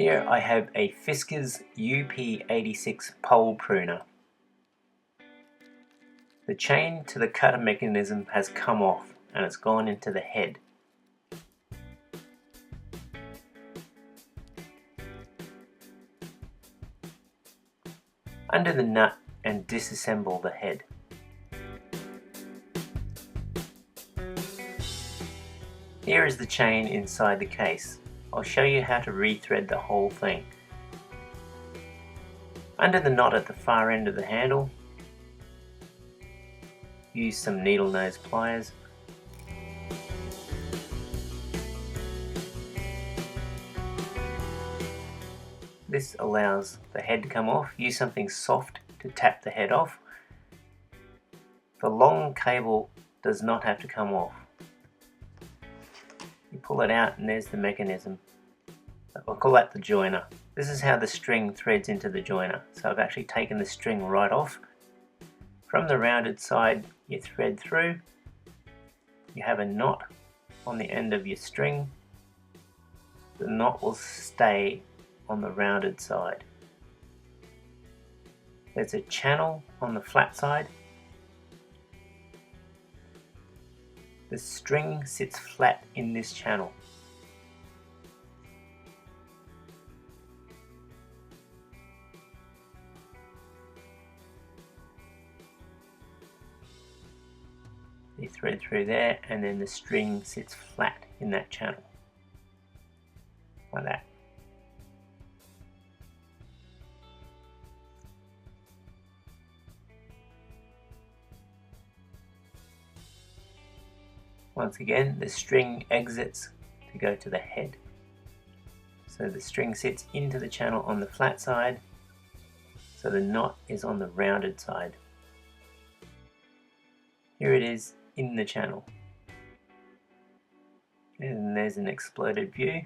Here I have a Fiskars UP86 Pole Pruner. The chain to the cutter mechanism has come off and it's gone into the head. Undo the nut and disassemble the head. Here is the chain inside the case. I'll show you how to rethread the whole thing. Undo the knot at the far end of the handle. Use some needle nose pliers. This allows the head to come off. Use something soft to tap the head off. The long cable does not have to come off. You pull it out and there's the mechanism. I'll call that the joiner. This is how the string threads into the joiner. So I've actually taken the string right off. From the rounded side you thread through. You have a knot on the end of your string. The knot will stay on the rounded side. There's a channel on the flat side. The string sits flat in this channel. You thread through there and then the string sits flat in that channel. Like that. Once again, the string exits to go to the head. So the string sits into the channel on the flat side, so the knot is on the rounded side. Here it is in the channel. And there's an exploded view.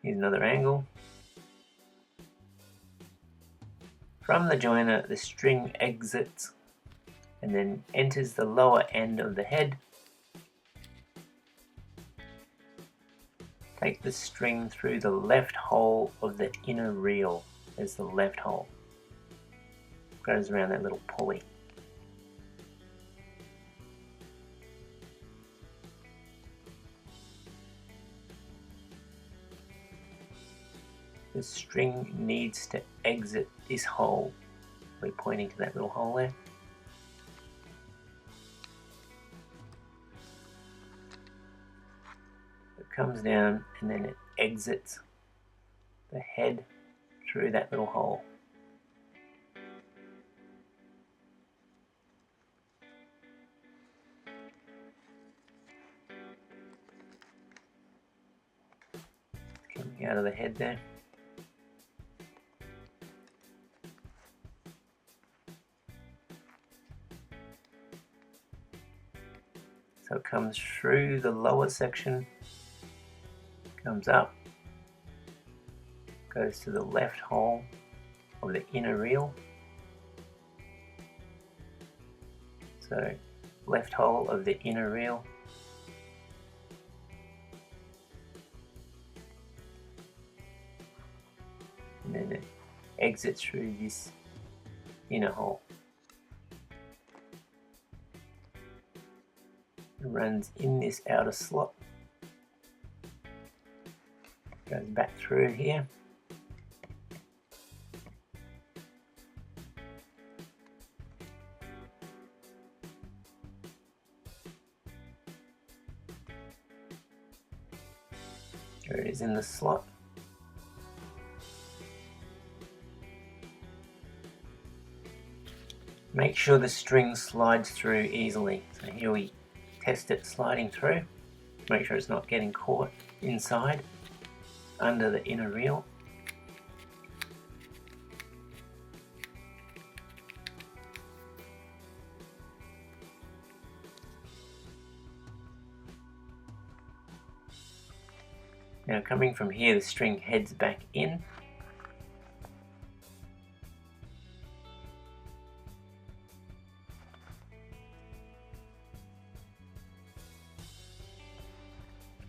Here's another angle. From the joiner, the string exits and then enters the lower end of the head. Take the string through the left hole of the inner reel. There's the left hole. Goes around that little pulley. The string needs to exit this hole. We're pointing to that little hole there. Comes down and then it exits the head through that little hole. Coming out of the head there. So it comes through the lower section, comes up, goes to the left hole of the inner reel. So left hole of the inner reel. And then it exits through this inner hole. It runs in this outer slot. Goes back through here. There it is in the slot. Make sure the string slides through easily. So here we test it sliding through. Make sure it's not getting caught inside under the inner reel. Now coming from here, the string heads back in.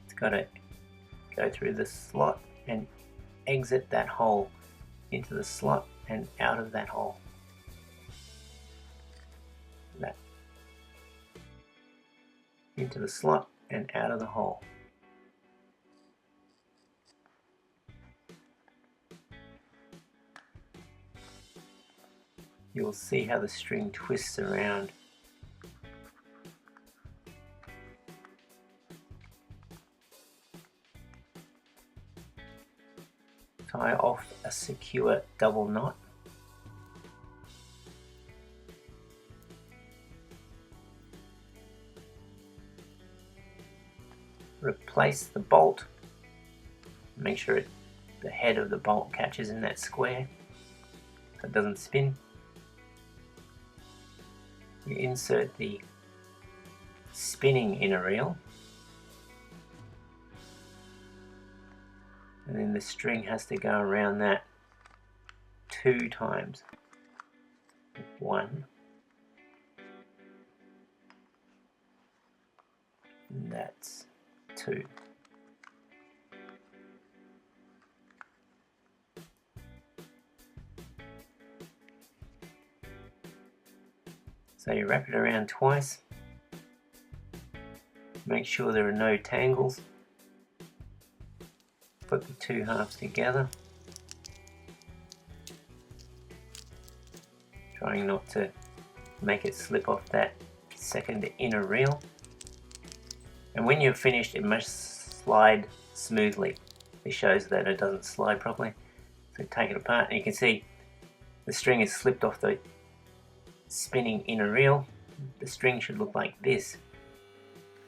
It's got to go through the slot and exit that hole into the slot and out of that hole. That into the slot and out of the hole. You'll see how the string twists around. Tie off a secure double knot. Replace the bolt. Make sure the head of the bolt catches in that square so it doesn't spin. You insert the spinning inner reel, and then the string has to go around that 2 times. 1, and that's 2. So you wrap it around twice. Make sure there are no tangles. Put the 2 halves together, trying not to make it slip off that second inner reel. And when you're finished, it must slide smoothly. This shows that it doesn't slide properly. So take it apart and you can see the string is slipped off the spinning inner reel. The string should look like this.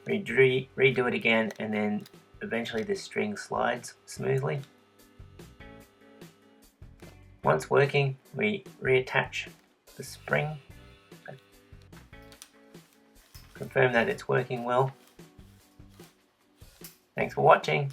Redo it again, and then eventually the string slides smoothly. Once working, we reattach the spring. Confirm that it's working well. Thanks for watching.